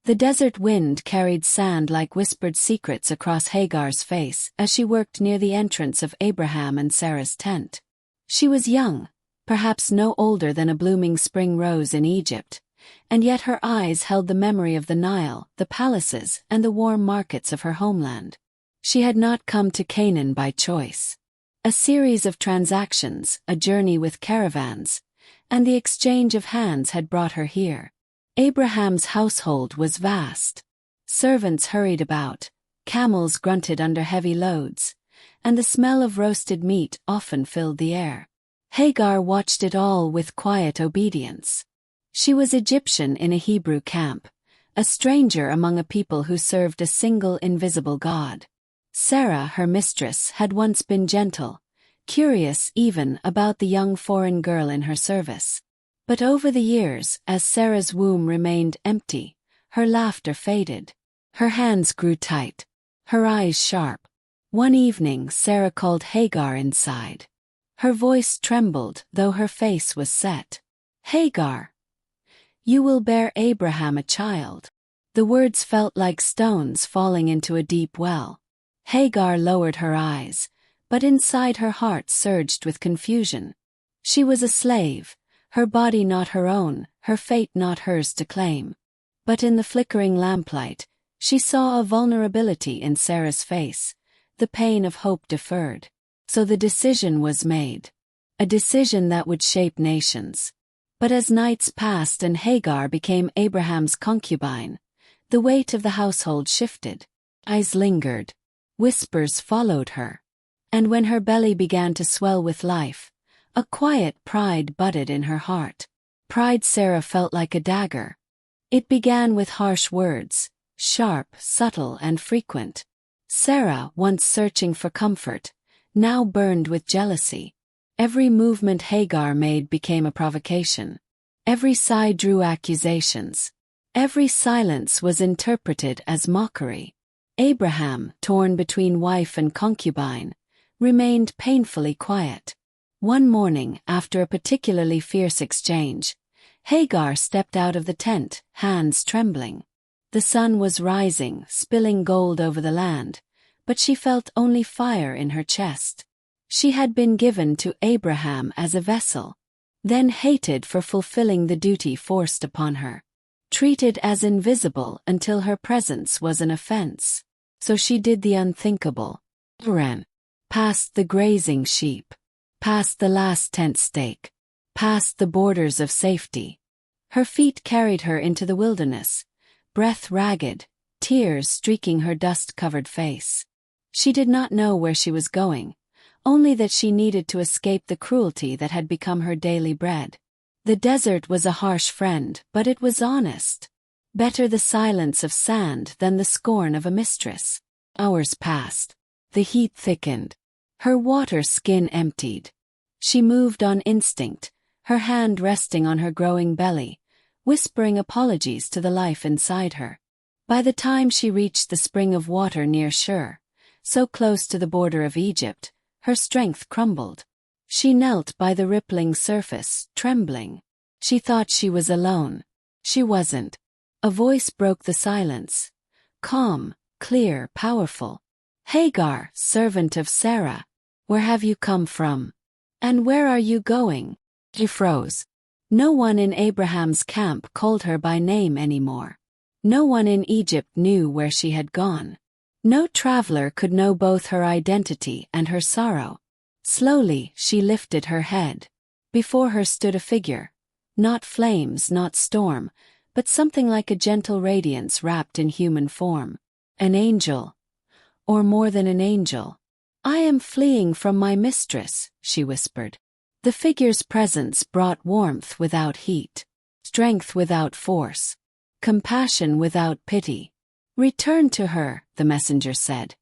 The desert wind carried sand like whispered secrets across Hagar's face as she worked near the entrance of Abraham and Sarah's tent. She was young, perhaps no older than a blooming spring rose in Egypt, and yet her eyes held the memory of the Nile, the palaces, and the warm markets of her homeland. She had not come to Canaan by choice. A series of transactions, a journey with caravans, and the exchange of hands had brought her here. Abraham's household was vast. Servants hurried about, camels grunted under heavy loads, and the smell of roasted meat often filled the air. Hagar watched it all with quiet obedience. She was Egyptian in a Hebrew camp, a stranger among a people who served a single invisible God. Sarah, her mistress, had once been gentle, curious even about the young foreign girl in her service. But over the years, as Sarah's womb remained empty, her laughter faded. Her hands grew tight, her eyes sharp. One evening Sarah called Hagar inside. Her voice trembled, though her face was set. "Hagar, you will bear Abraham a child." The words felt like stones falling into a deep well. Hagar lowered her eyes, but inside her heart surged with confusion. She was a slave, her body not her own, her fate not hers to claim. But in the flickering lamplight, she saw a vulnerability in Sarah's face, the pain of hope deferred. So the decision was made. A decision that would shape nations. But as nights passed and Hagar became Abraham's concubine, the weight of the household shifted. Eyes lingered. Whispers followed her. And when her belly began to swell with life, a quiet pride budded in her heart. Pride Sarah felt like a dagger. It began with harsh words, sharp, subtle, and frequent. Sarah, once searching for comfort, now burned with jealousy. Every movement Hagar made became a provocation. Every sigh drew accusations. Every silence was interpreted as mockery. Abraham, torn between wife and concubine, remained painfully quiet. One morning, after a particularly fierce exchange, Hagar stepped out of the tent, hands trembling. The sun was rising, spilling gold over the land, but she felt only fire in her chest. She had been given to Abraham as a vessel, then hated for fulfilling the duty forced upon her. Treated as invisible until her presence was an offense. So she did the unthinkable. Ran. Past the grazing sheep. Past the last tent stake. Past the borders of safety. Her feet carried her into the wilderness, breath ragged, tears streaking her dust-covered face. She did not know where she was going, only that she needed to escape the cruelty that had become her daily bread. The desert was a harsh friend, but it was honest. Better the silence of sand than the scorn of a mistress. Hours passed. The heat thickened. Her water skin emptied. She moved on instinct, her hand resting on her growing belly, whispering apologies to the life inside her. By the time she reached the spring of water near Shur, so close to the border of Egypt, her strength crumbled. She knelt by the rippling surface, trembling. She thought she was alone. She wasn't. A voice broke the silence. Calm, clear, powerful. "Hagar, servant of Sarah, where have you come from? And where are you going?" She froze. No one in Abraham's camp called her by name anymore. No one in Egypt knew where she had gone. No traveler could know both her identity and her sorrow. Slowly, she lifted her head. Before her stood a figure. Not flames, not storm, but something like a gentle radiance wrapped in human form. An angel. Or more than an angel. "I am fleeing from my mistress," she whispered. The figure's presence brought warmth without heat, strength without force, compassion without pity. "Return to her," the messenger said,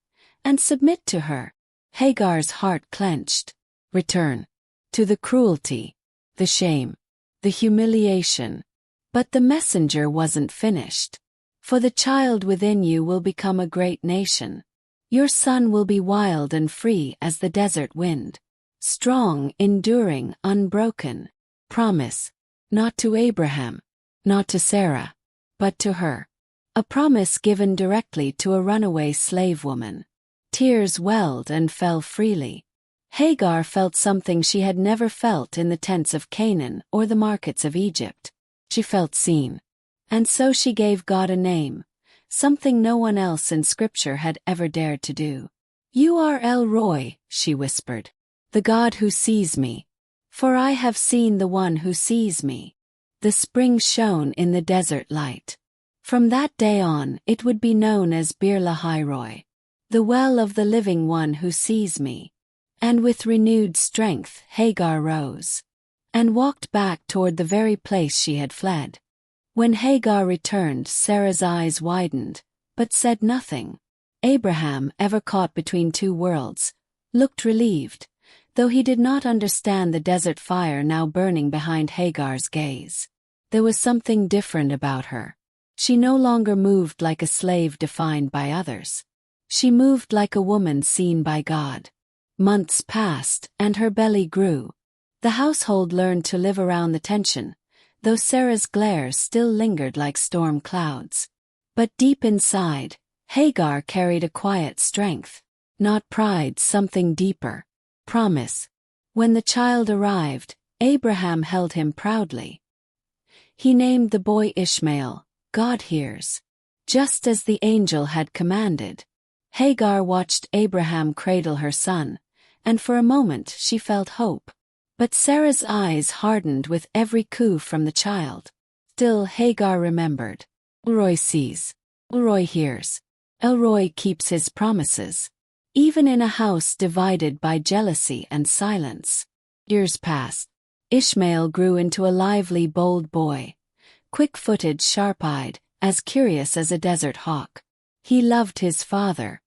"and submit to her." Hagar's heart clenched. Return. To the cruelty, the shame, the humiliation. But the messenger wasn't finished. "For the child within you will become a great nation. Your son will be wild and free as the desert wind. Strong, enduring, unbroken. Promise. Not to Abraham. Not to Sarah. But to her. a promise given directly to a runaway slave woman. Tears welled and fell freely. Hagar felt something she had never felt in the tents of Canaan or the markets of Egypt. She felt seen. And so she gave God a name, something no one else in Scripture had ever dared to do. "You are El-Roi," she whispered, "the God who sees me. For I have seen the one who sees me." The spring shone in the desert light. From that day on, it would be known as Bir-lahai-roi, the well of the living one who sees me. And with renewed strength, Hagar rose and walked back toward the very place she had fled. When Hagar returned, Sarah's eyes widened, but said nothing. Abraham, ever caught between two worlds, looked relieved, though he did not understand the desert fire now burning behind Hagar's gaze. There was something different about her. She no longer moved like a slave defined by others. She moved like a woman seen by God. Months passed, and her belly grew. The household learned to live around the tension, though Sarah's glares still lingered like storm clouds. But deep inside, Hagar carried a quiet strength. Not pride, something deeper. Promise. When the child arrived, Abraham held him proudly. He named the boy Ishmael, "God hears," just as the angel had commanded. Hagar watched Abraham cradle her son, and for a moment she felt hope. But Sarah's eyes hardened with every coo from the child. Still, Hagar remembered. El-Roi sees. El-Roi hears. El-Roi keeps his promises. Even in a house divided by jealousy and silence. Years passed. Ishmael grew into a lively, bold boy. Quick-footed, sharp-eyed, as curious as a desert hawk. He loved his father.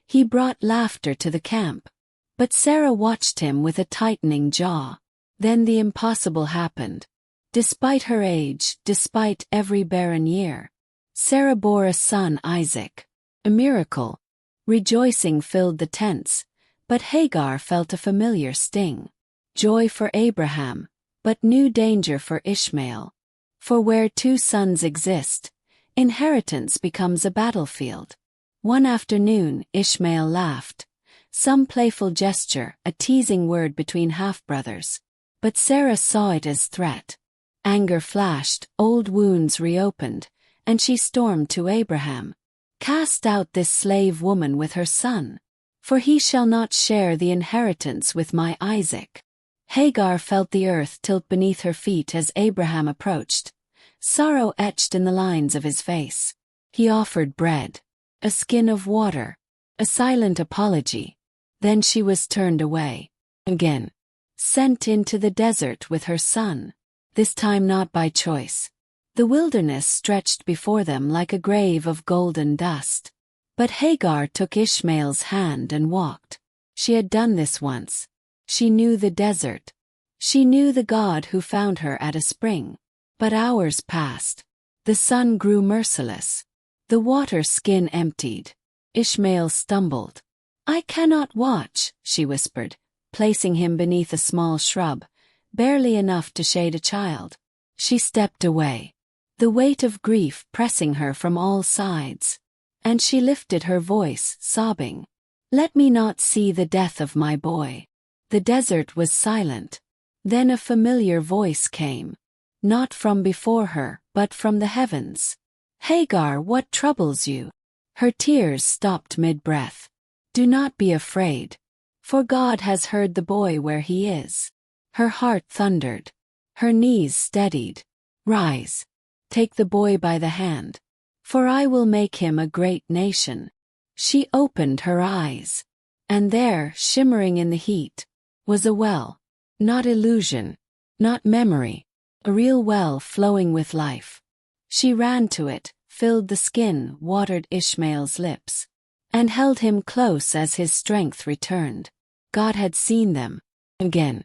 He brought laughter to the camp. But Sarah watched him with a tightening jaw. Then the impossible happened. Despite her age, despite every barren year, Sarah bore a son, Isaac. A miracle. Rejoicing filled the tents, but Hagar felt a familiar sting. Joy for Abraham, but new danger for Ishmael. For where two sons exist, inheritance becomes a battlefield. One afternoon, Ishmael laughed. Some playful gesture, a teasing word between half-brothers. But Sarah saw it as threat. Anger flashed, old wounds reopened, and she stormed to Abraham. "Cast out this slave woman with her son, for he shall not share the inheritance with my Isaac." Hagar felt the earth tilt beneath her feet as Abraham approached. Sorrow etched in the lines of his face. He offered bread, a skin of water, a silent apology. Then she was turned away. Again. Sent into the desert with her son. This time not by choice. The wilderness stretched before them like a grave of golden dust. But Hagar took Ishmael's hand and walked. She had done this once. She knew the desert. She knew the God who found her at a spring. But hours passed. The sun grew merciless. The water skin emptied. Ishmael stumbled. "I cannot watch," she whispered, placing him beneath a small shrub, barely enough to shade a child. She stepped away, the weight of grief pressing her from all sides. And she lifted her voice, sobbing, "Let me not see the death of my boy." The desert was silent. Then a familiar voice came. Not from before her, but from the heavens. "Hagar, what troubles you?" Her tears stopped mid-breath. "Do not be afraid, for God has heard the boy where he is." Her heart thundered. Her knees steadied. "Rise. Take the boy by the hand, for I will make him a great nation." She opened her eyes. And there, shimmering in the heat, was a well. Not illusion. Not memory. A real well flowing with life. She ran to it, filled the skin, watered Ishmael's lips, and held him close as his strength returned. God had seen them. Again.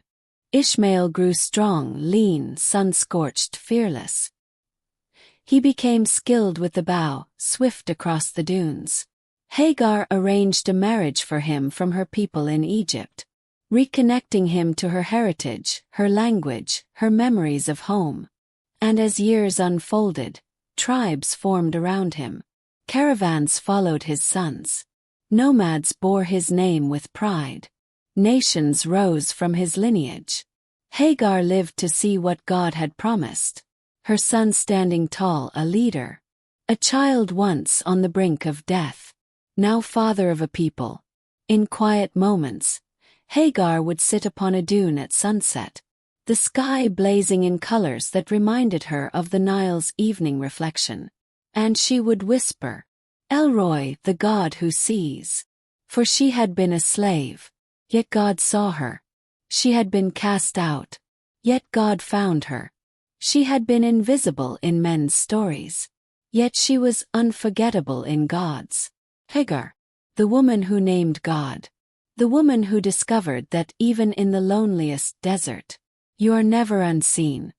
Ishmael grew strong, lean, sun-scorched, fearless. He became skilled with the bow, swift across the dunes. Hagar arranged a marriage for him from her people in Egypt, reconnecting him to her heritage, her language, her memories of home. And as years unfolded, Tribes formed around him. Caravans followed his sons. Nomads bore his name with pride. Nations rose from his lineage. Hagar lived to see what God had promised. Her son standing tall, a leader. A child once on the brink of death. Now father of a people. In quiet moments, Hagar would sit upon a dune at sunset, the sky blazing in colors that reminded her of the Nile's evening reflection. And she would whisper, El-Roi, the God who sees. For she had been a slave, yet God saw her. She had been cast out, yet God found her. She had been invisible in men's stories, yet she was unforgettable in God's. Hagar, the woman who named God. The woman who discovered that even in the loneliest desert, you are never unseen.